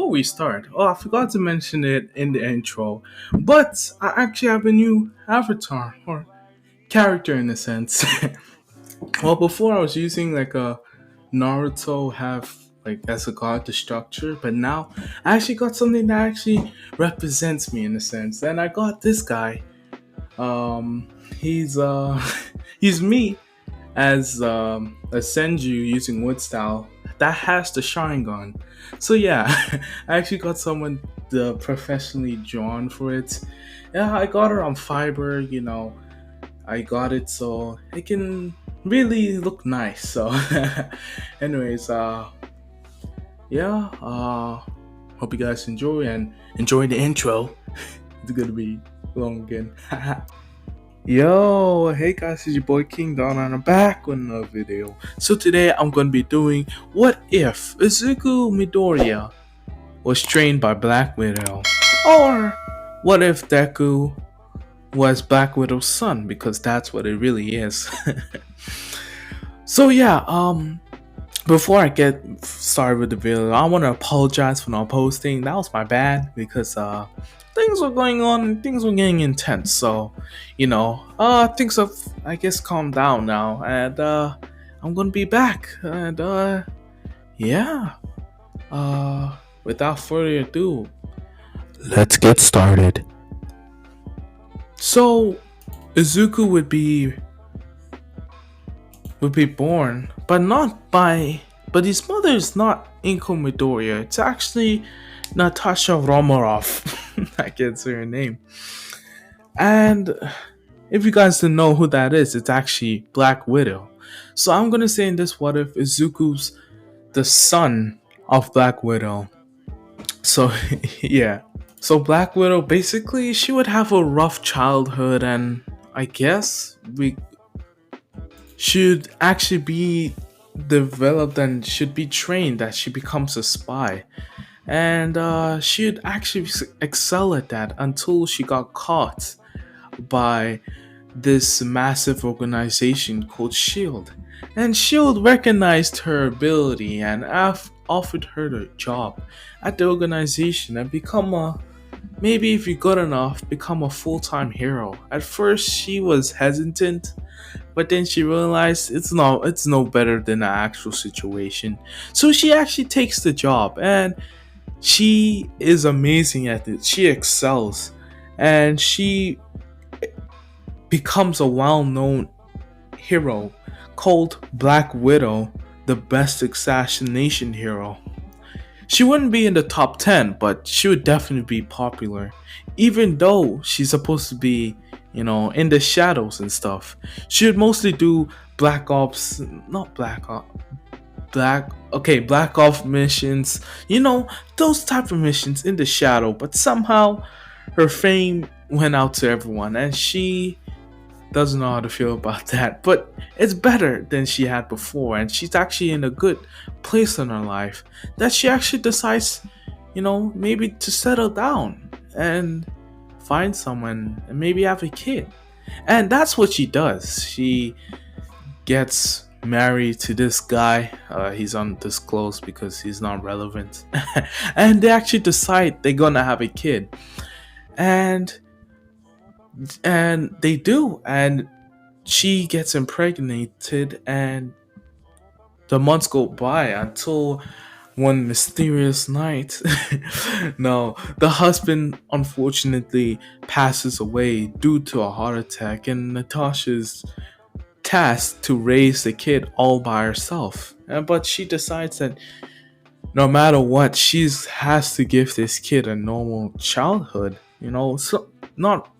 before we start, I forgot to mention it in the intro, but I actually have a new avatar or character in a sense. Well, before I was using like a Naruto have like as a god the structure, but now I actually got something that actually represents me in a sense, and I got this guy. Um, he's he's me as a Senju using wood style that has the Sharingan. So yeah, I actually got someone professionally drawn for it. Yeah, I got her on fiber. I got it so it can really look nice. So, anyways, yeah, hope you guys enjoy and enjoy the intro. It's gonna be long again. Yo, hey guys, it's your boy King Don and I'm back with another video. So today I'm gonna be doing what if Izuku Midoriya was trained by Black Widow? Or what if Deku was Black Widow's son, because that's what it really is. So yeah, before I get started with the video, I wanna apologize for not posting. That was my bad because things were going on and things were getting intense. So, things have, I guess, calmed down now, and I'm gonna be back. And yeah, without further ado, let's get started. So, Izuku would be born, but his mother is not Inko Midoriya. It's actually Natasha Romanov. I can't say her name. And if you guys don't know who that is, it's actually Black Widow. So I'm gonna say in this what if Izuku's the son of Black Widow. So yeah. So Black Widow basically she would have a rough childhood, and I guess we should actually be developed and should be trained that she becomes a spy. And she'd actually excel at that until she got caught by this massive organization called SHIELD. And SHIELD recognized her ability and offered her the job at the organization and maybe if you good enough, become a full-time hero. At first she was hesitant, but then she realized it's no better than the actual situation. So she actually takes the job, and she is amazing at it. She excels, and she becomes a well-known hero called Black Widow, the best assassination hero. She wouldn't be in the top 10, but she would definitely be popular. Even though she's supposed to be, in the shadows and stuff. She would mostly do Black Ops, not Black Ops, Black Ops missions, those type of missions in the shadow, but somehow her fame went out to everyone, and she doesn't know how to feel about that, but it's better than she had before, and she's actually in a good place in her life that she actually decides, maybe to settle down and find someone and maybe have a kid. And that's what she does. She gets married to this guy. He's undisclosed because he's not relevant. And they actually decide they're gonna have a kid. And they do, and she gets impregnated, and the months go by until one mysterious night. No, the husband unfortunately passes away due to a heart attack, and Natasha's tasked to raise the kid all by herself. But she decides that no matter what, she has to give this kid a normal childhood. So not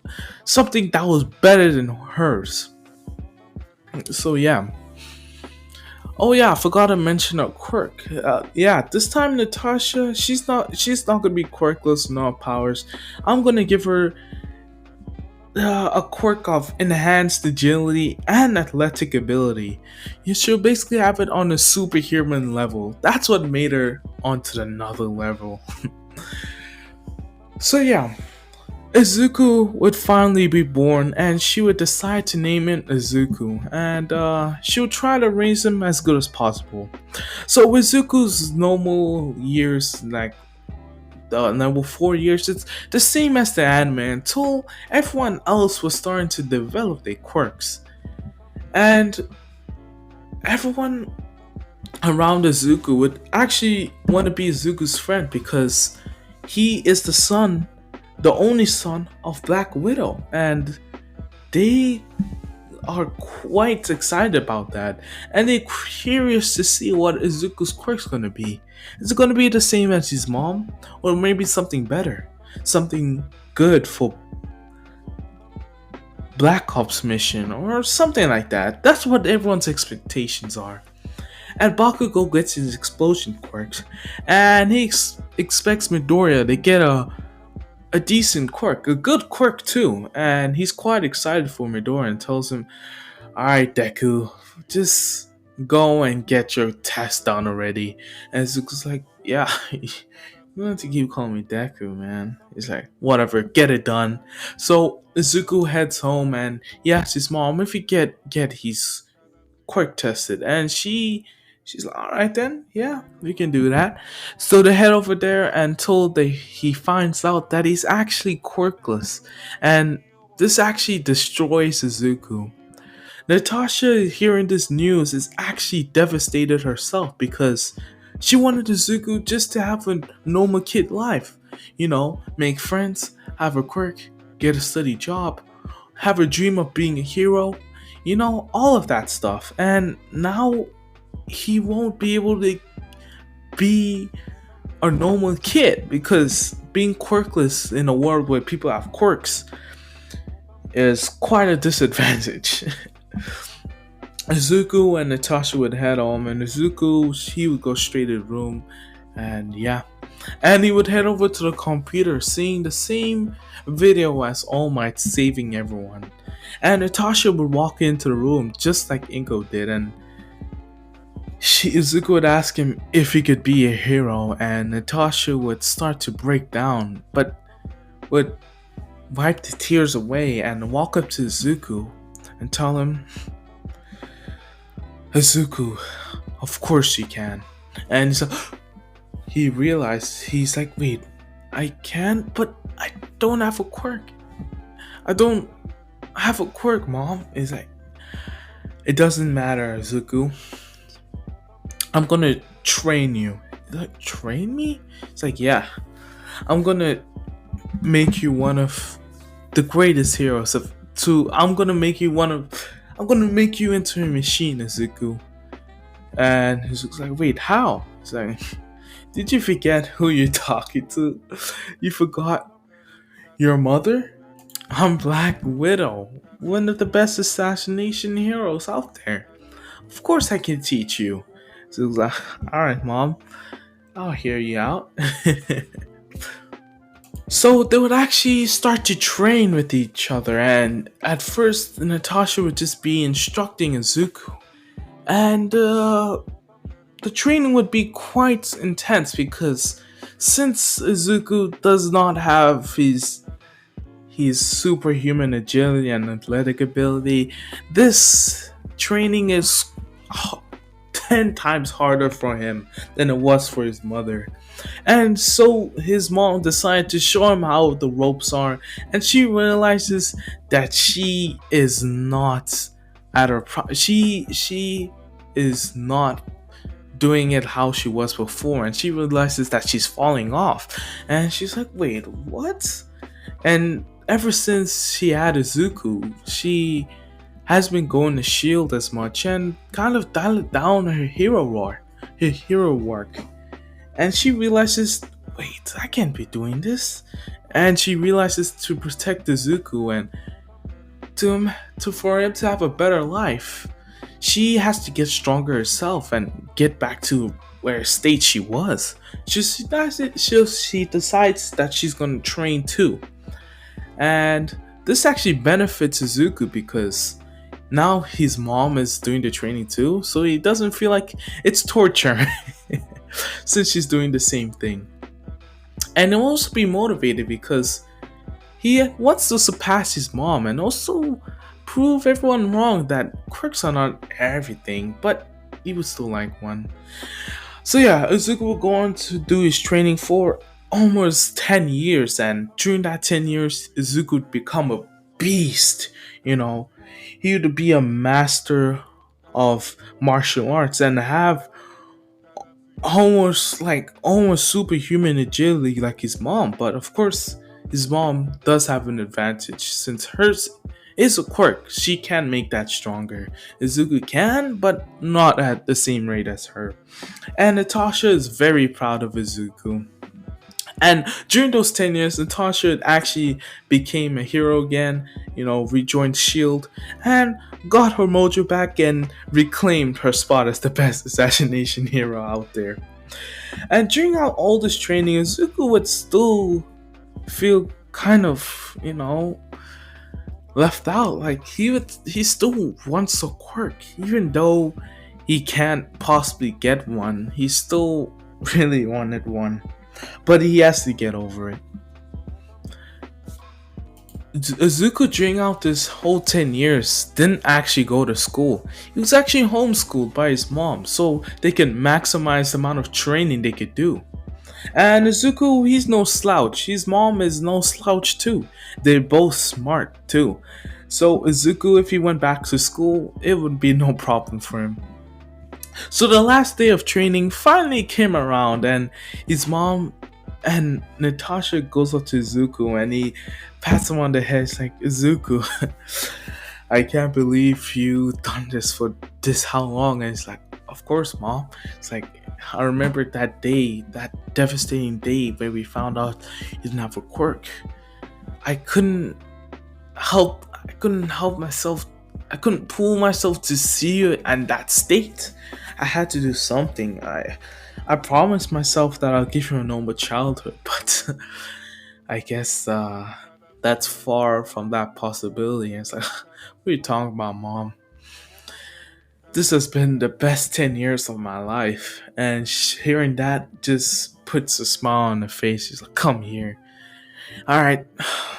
something that was better than hers. So yeah. Oh yeah, I forgot to mention a quirk. Yeah, this time Natasha, she's not gonna be quirkless, no powers. I'm gonna give her a quirk of enhanced agility and athletic ability. She'll basically have it on a superhuman level. That's what made her onto another level. So yeah, Izuku would finally be born, and she would decide to name him Izuku, and she would try to raise him as good as possible. So Izuku's normal years, like number 4 years. It's the same as the anime until everyone else was starting to develop their quirks. And everyone around Izuku would actually want to be Izuku's friend because he is the only son of Black Widow, and they are quite excited about that, and they're curious to see what Izuku's quirk's gonna be. Is it gonna be the same as his mom, or maybe something better, something good for Black Ops mission, or something like that? That's what everyone's expectations are. And Bakugou gets his explosion quirks, and he expects Midoriya to get a decent quirk, a good quirk too, and he's quite excited for Midoriya and tells him, "Alright, Deku, just go and get your test done already." And Zuko's like, "Yeah, you don't have to keep calling me Deku, man." He's like, "Whatever, get it done." So Zuko heads home and he asks his mom if he get his quirk tested, and she's like, "All right then, yeah, we can do that." So they head over there until he finds out that he's actually quirkless, and this actually destroys Izuku. Natasha, hearing this news, is actually devastated herself because she wanted Izuku just to have a normal kid life. Make friends, have a quirk, get a steady job, have a dream of being a hero, all of that stuff. And now he won't be able to be a normal kid because being quirkless in a world where people have quirks is quite a disadvantage. Izuku and Natasha would head home, and Izuku, he would go straight to the room, and yeah. And he would head over to the computer, seeing the same video as All Might saving everyone. And Natasha would walk into the room just like Inko did, and Izuku would ask him if he could be a hero, and Natasha would start to break down, but would wipe the tears away and walk up to Izuku and tell him, "Izuku, of course you can." And he realized, he's like, "Wait, I can, but I don't have a quirk. I don't have a quirk, Mom." He's like, "It doesn't matter, Izuku. I'm gonna train you." He's like, "Train me?" It's like, "Yeah, I'm gonna make you one of the greatest heroes of two. I'm gonna make you into a machine, Izuku." And Izuku's like, "Wait, how?" It's like, "Did you forget who you're talking to? You forgot your mother? I'm Black Widow, one of the best assassination heroes out there. Of course I can teach you." So Izuku's like, "Alright, Mom, I'll hear you out." So they would actually start to train with each other, and at first Natasha would just be instructing Izuku, and the training would be quite intense because since Izuku does not have his superhuman agility and athletic ability, this training is 10 times harder for him than it was for his mother. And so his mom decided to show him how the ropes are, and she realizes that she is not at her she is not doing it how she was before, and she realizes that she's falling off, and she's like, "Wait, what?" And ever since she had Izuku, she has been going to Shield as much and kind of dialed down her hero work. And she realizes, "Wait, I can't be doing this." And she realizes to protect Izuku and for him to have a better life, she has to get stronger herself and get back to where state she was. She decides that she's gonna train too. And this actually benefits Izuku because now his mom is doing the training too, so he doesn't feel like it's torture since she's doing the same thing. And he'll also be motivated because he wants to surpass his mom and also prove everyone wrong that quirks are not everything, but he would still like one. So yeah, Izuku will go on to do his training for almost 10 years, and during that 10 years Izuku would become a beast. you know he would be a master of martial arts and have almost superhuman agility like his mom. But of course his mom does have an advantage since hers is a quirk. She can make that stronger. Izuku can, but not at the same rate as her. And Natasha is very proud of Izuku. And during those 10 years, Natasha actually became a hero again, rejoined S.H.I.E.L.D. and got her mojo back and reclaimed her spot as the best assassination hero out there. And during all this training, Izuku would still feel kind of, left out. Like he still wants a quirk, even though he can't possibly get one. He still really wanted one, but he has to get over it. Izuku during out this whole 10 years didn't actually go to school. He was actually homeschooled by his mom so they can maximize the amount of training they could do. And Izuku, he's no slouch. His mom is no slouch too. They're both smart too. So Izuku, if he went back to school, it would be no problem for him. So the last day of training finally came around, and his mom and Natasha goes up to Izuku and he pats him on the head. It's like, Izuku, I can't believe you done this for this how long. And it's like, of course, mom. It's like, I remember that day, that devastating day where we found out you didn't have a quirk. I couldn't help myself. I couldn't pull myself to see you in that state. I had to do something. I promised myself that I'll give you a normal childhood, but I guess that's far from that possibility. And it's like, what are you talking about, mom? This has been the best 10 years of my life. And hearing that just puts a smile on the face. She's like, come here. All right,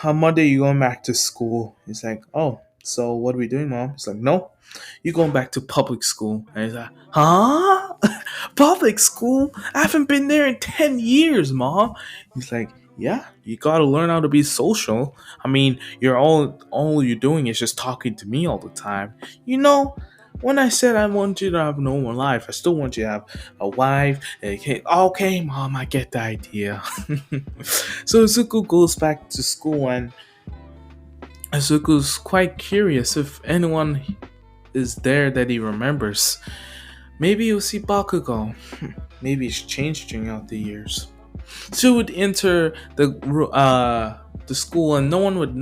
on Monday, you're going back to school. He's like, oh, so what are we doing, mom? He's like, no, you're going back to public school. And he's like, huh? Public school? I haven't been there in 10 years, mom. He's like, yeah, you gotta learn how to be social. I mean, all you're doing is just talking to me all the time. When I said I want you to have a normal life, I still want you to have a wife, a kid. Okay, mom, I get the idea. So Izuku goes back to school, and Izuku's quite curious if anyone is there that he remembers. Maybe you'll see Bakugou. Maybe he's changed during out the years. So he would enter the school and no one would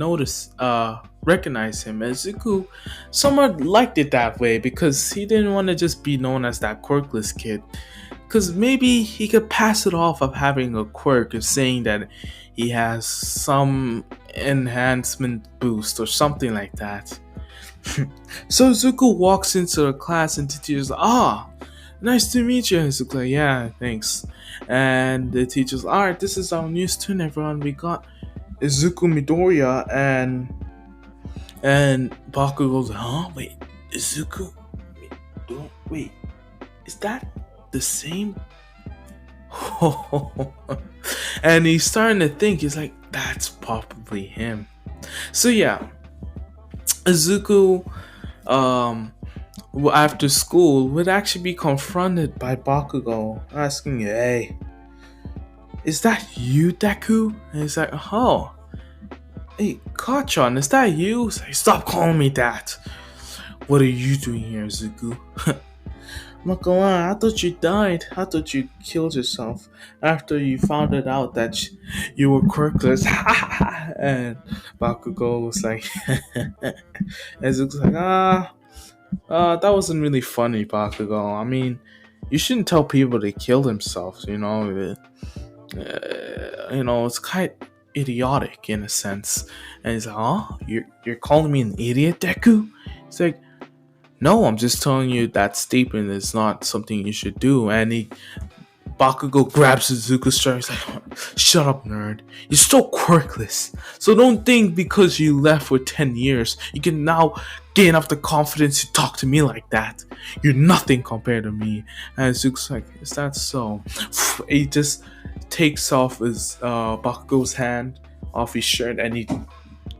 recognize him. And Izuku somewhat liked it that way because he didn't want to just be known as that quirkless kid. Because maybe he could pass it off of having a quirk of saying that he has some enhancement boost or something like that. So Izuku walks into the class and the teacher's like, nice to meet you. Izuku like, yeah, thanks. And the teacher's like, alright, this is our new student, everyone. We got Izuku Midoriya. And Baku goes, huh? Wait, Izuku? Wait, is that the same? And he's starting to think, he's like, that's probably him. So yeah, Izuku, after school, would actually be confronted by Bakugou, asking, hey, is that you, Deku? And he's like, oh, hey, Kachan, is that you? He's like, stop calling me that. What are you doing here, Izuku? I'm not gonna lie, I thought you died. I thought you killed yourself after you found it out that you were quirkless. And Bakugou was like, Izuku's like, that wasn't really funny, Bakugou. I mean, you shouldn't tell people they killed themselves, it's quite idiotic in a sense. And he's like, you're calling me an idiot, Deku? He's like, no, I'm just telling you that statement is not something you should do. And Bakugou grabs Izuku's shirt. He's like, shut up, nerd. You're still quirkless. So don't think because you left for 10 years, you can now gain up the confidence to talk to me like that. You're nothing compared to me. And Izuku's like, is that so? He just takes off his Bakugou's hand off his shirt, and he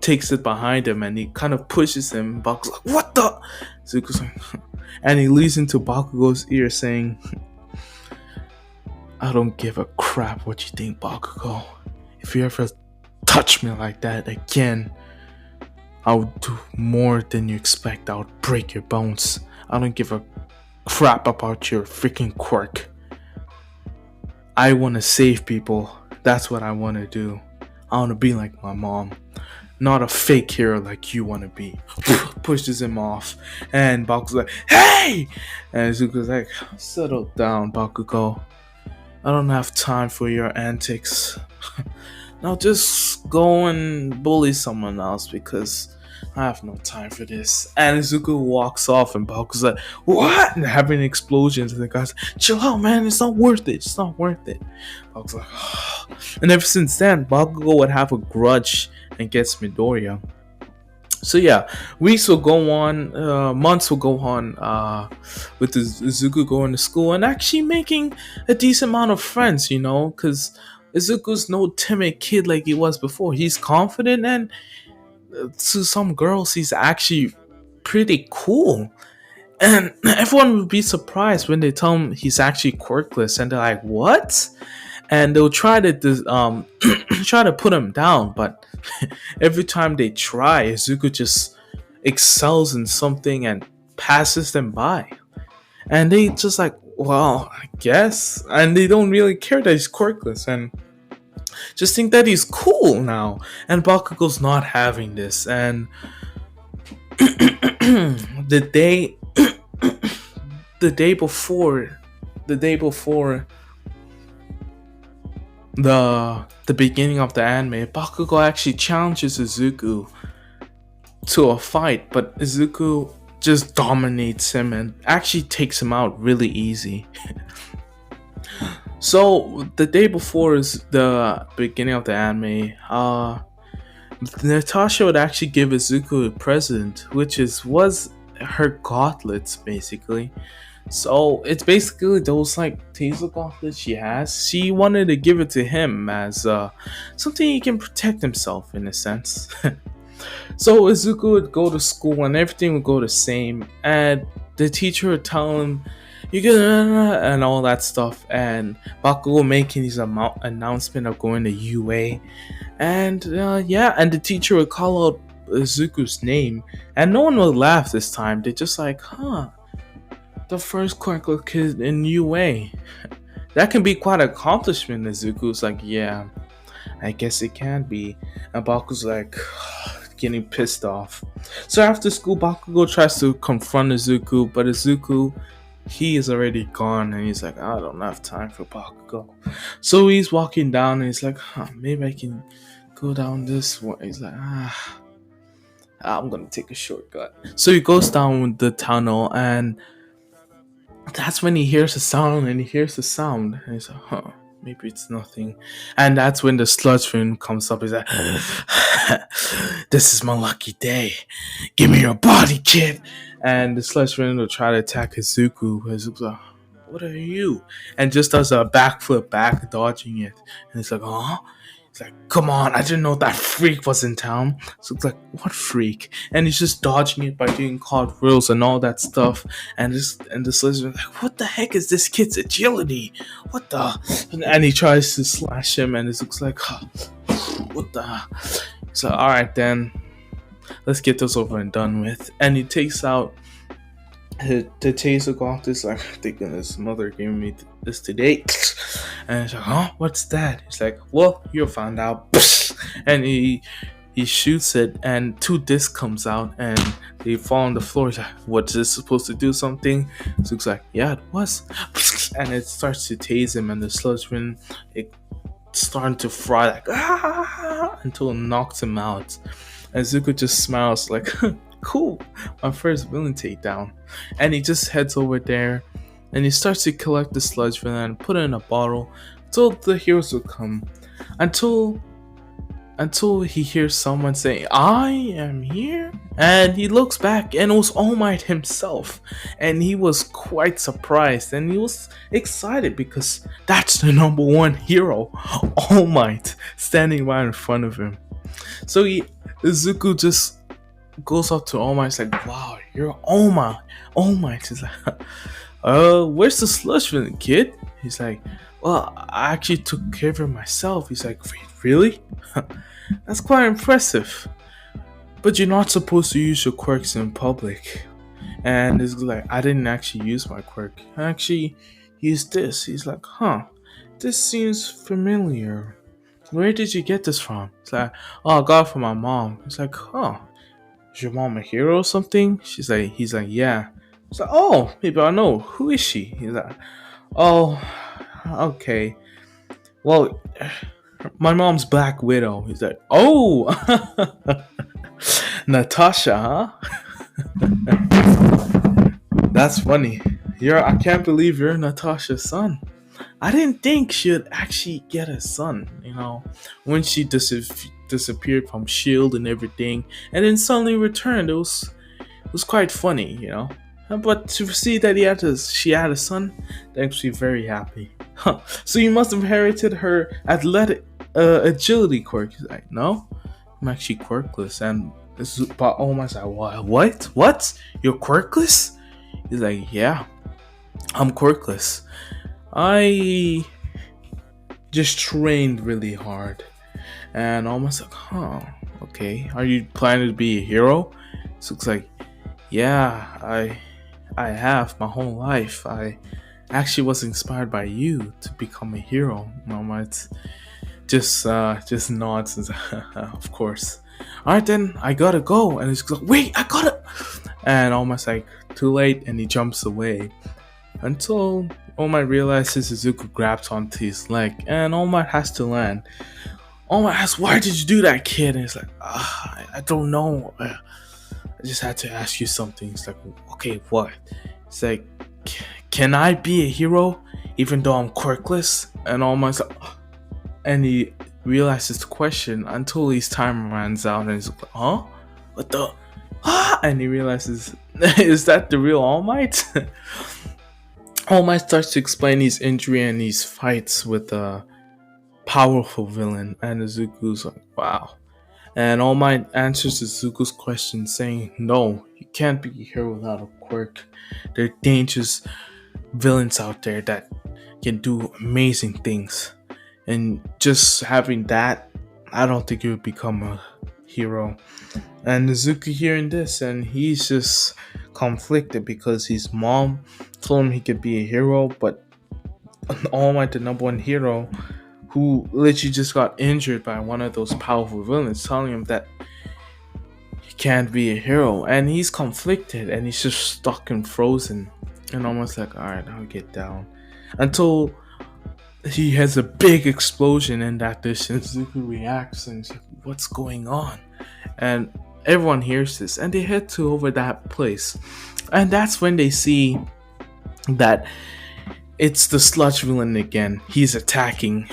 takes it behind him, and he kind of pushes him. Bakugou's like, "What the?" Zuko's like, and he leans into Bakugou's ear, saying, "I don't give a crap what you think, Bakugou. If you ever touch me like that again, I'll do more than you expect. I'll break your bones. I don't give a crap about your freaking quirk. I want to save people. That's what I want to do. I want to be like my mom, not a fake hero like you want to be." Pushes him off, and Bakugo's like, "Hey!" And Zuko's like, "Settle down, Bakugou. I don't have time for your antics. Now just go and bully someone else because I have no time for this." And Izuku walks off, and Bakugo's like, "What?" And having explosions, and the guy's like, "Chill out, man. It's not worth it. It's not worth it." Bakugo's like, oh. And ever since then, Bakugo would have a grudge against Midoriya. So yeah, weeks will go on, months will go on, with Izuku going to school and actually making a decent amount of friends, because Izuku's no timid kid like he was before. He's confident, and to some girls, he's actually pretty cool. And everyone would be surprised when they tell him he's actually quirkless, and they're like, "What?" And they'll try to try to put him down, but every time they try, Izuku just excels in something and passes them by. And they just like, "Well, I guess," and they don't really care that he's quirkless and just think that he's cool now. And Bakugo's not having this, and the day the day before the beginning of the anime, Bakugo actually challenges Izuku to a fight, but Izuku just dominates him and actually takes him out really easy. So the day before is the beginning of the anime, Natasha would actually give Izuku a present, which was her gauntlets basically. So it's basically those like taser gauntlets she has. She wanted to give it to him as something he can protect himself in a sense. So Izuku would go to school and everything would go the same, and the teacher would tell him you can and all that stuff, and Bakugo making his announcement of going to UA, and and the teacher would call out Izuku's name, and no one would laugh this time. They're just like, "Huh, the first quirkless kid in UA. That can be quite an accomplishment." Izuku's like, "Yeah, I guess it can be." And Bakugo's like getting pissed off. So after school, Bakugo tries to confront Izuku, but Izuku, he is already gone, and he's like, "I don't have time for Bakugo." So he's walking down, and he's like, "Maybe I can go down this way." He's like, "I'm gonna take a shortcut." So he goes down the tunnel, and that's when he hears a sound, and he's like, maybe it's nothing. And that's when the sludge fin comes up. He's like, "This is my lucky day. Give me your body, kid." And the sludge fin will try to attack Izuku. Izuku's like, "What are you?" And just does a backflip back, dodging it. And he's like, "Huh?" He's like, "Come on, I didn't know that freak was in town." So it's like, "What freak?" And he's just dodging it by doing cartwheels and all that stuff. And the sludge fin like, "What the heck is this kid's agility? What the?" And he tries to slash him, and it looks like, "What the?" So alright then, let's get this over and done with. And he takes out the taser gauntlets, like, thinking his mother gave me this today. And he's like, "Huh? What's that?" He's like, "Well, you'll find out." And he shoots it, and 2 discs comes out, and they fall on the floor. He's like, "What's this supposed to do something?" So it's like, "Yeah, it was." And it starts to tase him, and the sludge fin, it starting to fry like until it knocks him out. And Zuko just smiles like, "Cool, my first villain takedown." And he just heads over there, and he starts to collect the sludge fin and put it in a bottle until the heroes will come. Until until he hears someone say, "I am here," and he looks back, and it was All Might himself, and he was quite surprised, and he was excited because that's the number one hero, All Might, standing right in front of him. So Izuku just goes up to All Might, he's like, "Wow, you're All Might." All Might. He's like, where's the slush villain, kid?" He's like, "Well, I actually took care of it myself." He's like, "Wait, really?" That's quite impressive. But you're not supposed to use your quirks in public. And it's like, "I didn't actually use my quirk. I actually used this." He's like, "Huh, this seems familiar. Where did you get this from?" It's like, "Oh, I got it from my mom." It's like, "Huh, is your mom a hero or something?" He's like, "Yeah." It's like, "Oh, maybe I know. Who is she?" He's like, "Oh, okay. Well, my mom's Black Widow." He's like, "Oh, Natasha, huh?" That's funny. I can't believe you're Natasha's son. I didn't think she'd actually get a son, when she disappeared from Shield and everything, and then suddenly returned. It was quite funny. But to see that she had a son, that makes me very happy. Huh. So you must have inherited her athletic agility quirk. He's like, "No, I'm actually quirkless." And but oh my god, what? You're quirkless? He's like, "Yeah, I'm quirkless. I just trained really hard." And almost like, "Huh, okay. Are you planning to be a hero?" So it's like, "Yeah, I have my whole life. I actually was inspired by you to become a hero." Mama, it's just nonsense. Of course. Alright then, I gotta go. And it's like, "Wait, I gotta," and almost like too late, and he jumps away. Until All Might realizes Izuku grabs onto his leg, and All Might has to land. All Might asks, "Why did you do that, kid?" And he's like, I don't know. I just had to ask you something." It's like, "Okay, what?" It's like, "Can I be a hero even though I'm quirkless?" And All Might's like, and he realizes the question until his time runs out, and he's like, "Huh? What the?" And he realizes, is that the real All Might? All Might starts to explain his injury and his fights with a powerful villain, and Izuku's like, "Wow." And All Might answers Izuku's question saying, "No, you can't be a hero without a quirk. There are dangerous villains out there that can do amazing things. And just having that, I don't think you would become a hero." And Izuku hearing this, and he's just conflicted because his mom told him he could be a hero, but All Might, the number one hero, who literally just got injured by one of those powerful villains, telling him that he can't be a hero, and he's conflicted, and he's just stuck and frozen, and almost like, "Alright, I'll get down," until he has a big explosion in that dish, and Zuko reacts, and he's like, "What's going on?" And everyone hears this, and they head to over that place, and that's when they see that it's the sludge villain again. He's attacking.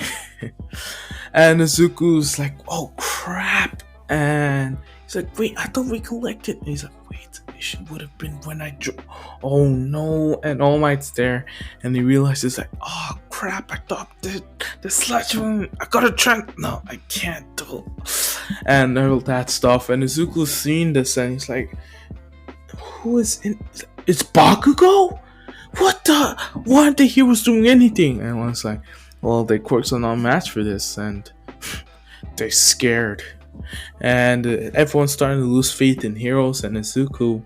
And Izuku's like, "Oh crap." And he's like, "Wait, I thought we collected." And he's like, "Wait, it would have been when I oh no." And All Might's there, and he realizes like, "Oh crap, I thought the sludge villain, I gotta try." "No, I can't do." And all that stuff. And Izuku's seeing this, and he's like, "Who is in? It's Bakugou? What the? Why aren't the heroes doing anything?" And one's like, "Well, their quirks are not matched for this," and they're scared. And everyone's starting to lose faith in heroes, and Izuku,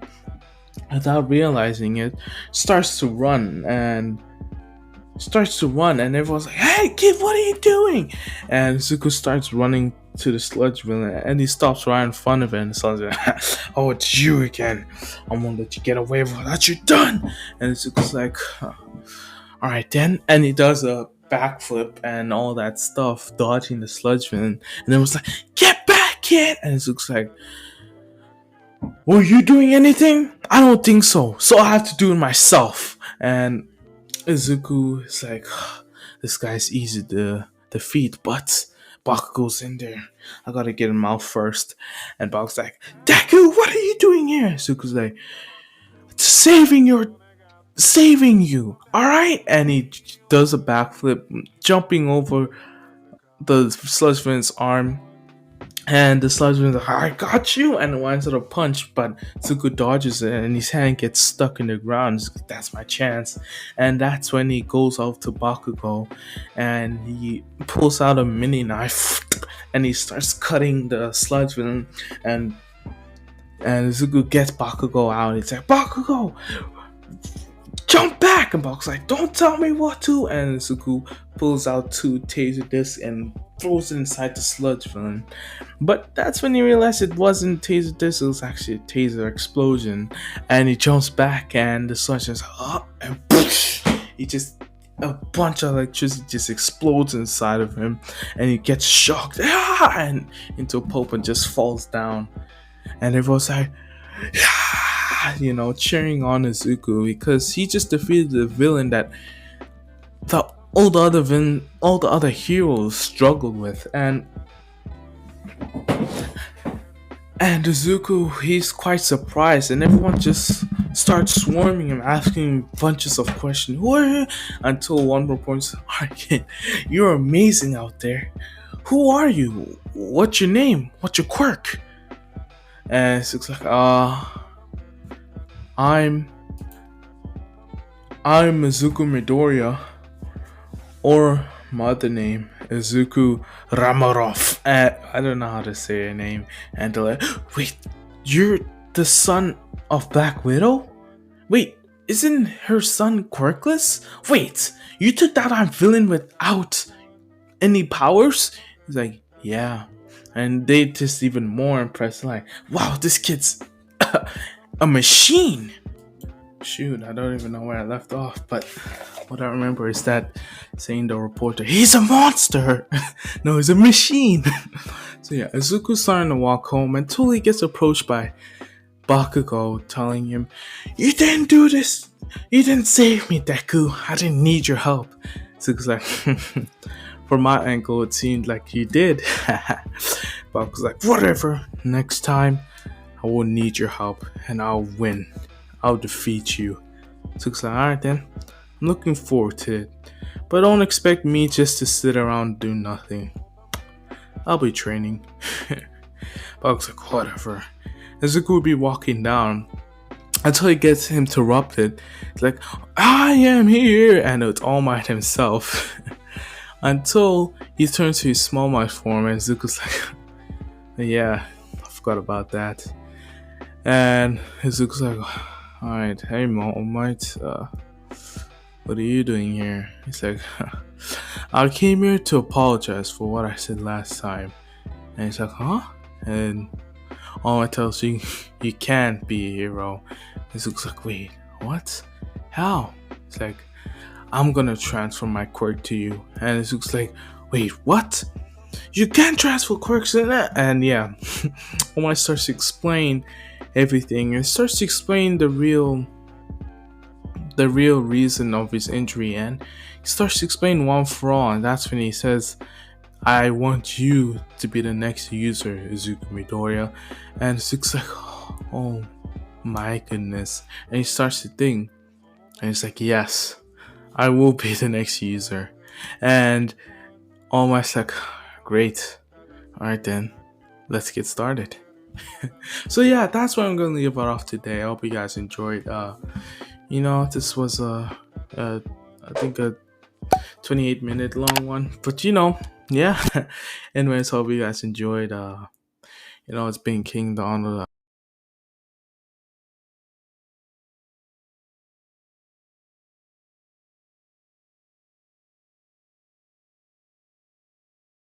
without realizing it, starts to run, and everyone's like, "Hey kid, what are you doing?" And Izuku starts running to the sludge villain, and he stops right in front of it, and starts like, "Oh, it's you again. I'm gonna let you get away with what you're done." And Izuku's like, "Alright then," and he does a backflip and all that stuff, dodging the sludge villain, and then was like, "Get back, kid!" And Izuku's like, "Were you doing anything?" "I don't think so, so I have to do it myself." And Izuku is like, "This guy's easy to defeat, but Bakugou's in there. I gotta get him out first. And Bakugou's like, Deku, what are you doing here? Izuku's like, saving you, alright? And he does a backflip, jumping over the sludge man's arm. And the sludge man's like, I got you! And winds at a punch, but Izuku dodges it and his hand gets stuck in the ground. He's like, that's my chance. And that's when he goes out to Bakugou and he pulls out a mini knife and he starts cutting the sludge man. And Izuku gets Bakugou out. He's like, Bakugou, jump back! And Bak's like, don't tell me what to. And Izuku pulls out 2 taser discs and throws it inside the sludge villain. But that's when he realized it wasn't taser discs, it was actually a taser explosion. And he jumps back and the sludge is and poosh, he just, a bunch of electricity just explodes inside of him and he gets shocked and into a pulp and just falls down. And everyone's like, cheering on Izuku because he just defeated the villain that all the other heroes struggled with. And Izuku, he's quite surprised, and everyone just starts swarming him, asking him bunches of questions. Who are you? Until one more points, you're amazing out there. Who are you? What's your name? What's your quirk? And Izuku's like, I'm Izuku Midoriya, or my other name, Izuku Ramarov. I don't know how to say her name. And they're like, wait, you're the son of Black Widow? Wait, isn't her son quirkless? Wait, you took that on villain without any powers? He's like, yeah. And they just even more impressed, like, wow, this kid's a machine. Shoot, I don't even know where I left off, but what I remember is that saying the reporter, he's a monster! No, he's a machine! So yeah, Izuku's starting to walk home until he gets approached by Bakugou, telling him, you didn't do this! You didn't save me, Deku! I didn't need your help! Izuku's like, from my angle, it seemed like you did. Bakugou's like, whatever, next time, I won't need your help, and I'll win. I'll defeat you. Izuku's like, alright then, I'm looking forward to it. But don't expect me just to sit around and do nothing. I'll be training. Bakugou's like, whatever. Izuku will be walking down until he gets interrupted. It's like, I am here! And it's All Might himself. Until he turns to his Small Might form and Izuku's like, yeah, I forgot about that. And Izuku's like, alright, hey All Might, what are you doing here? He's like, I came here to apologize for what I said last time. And he's like, huh? And All Might tells you, you can't be a hero. Izuku's like, wait, what? How? It's like, I'm gonna transfer my quirk to you. And Izuku's like, wait, what? You can't transfer quirks in that? And yeah, All Might starts to explain everything and starts to explain the real reason of his injury, and he starts to explain one for all. And that's when he says, I want you to be the next user, Izuku Midoriya. And Izuku's like, oh my goodness. And he starts to think, and he's like, yes, I will be the next user. And All Might's like, great, alright then, let's get started. So yeah, that's where I'm gonna leave it off today. I hope you guys enjoyed. This was I think a 28-minute long one, but yeah. Anyways, hope you guys enjoyed. It's been King the Honor.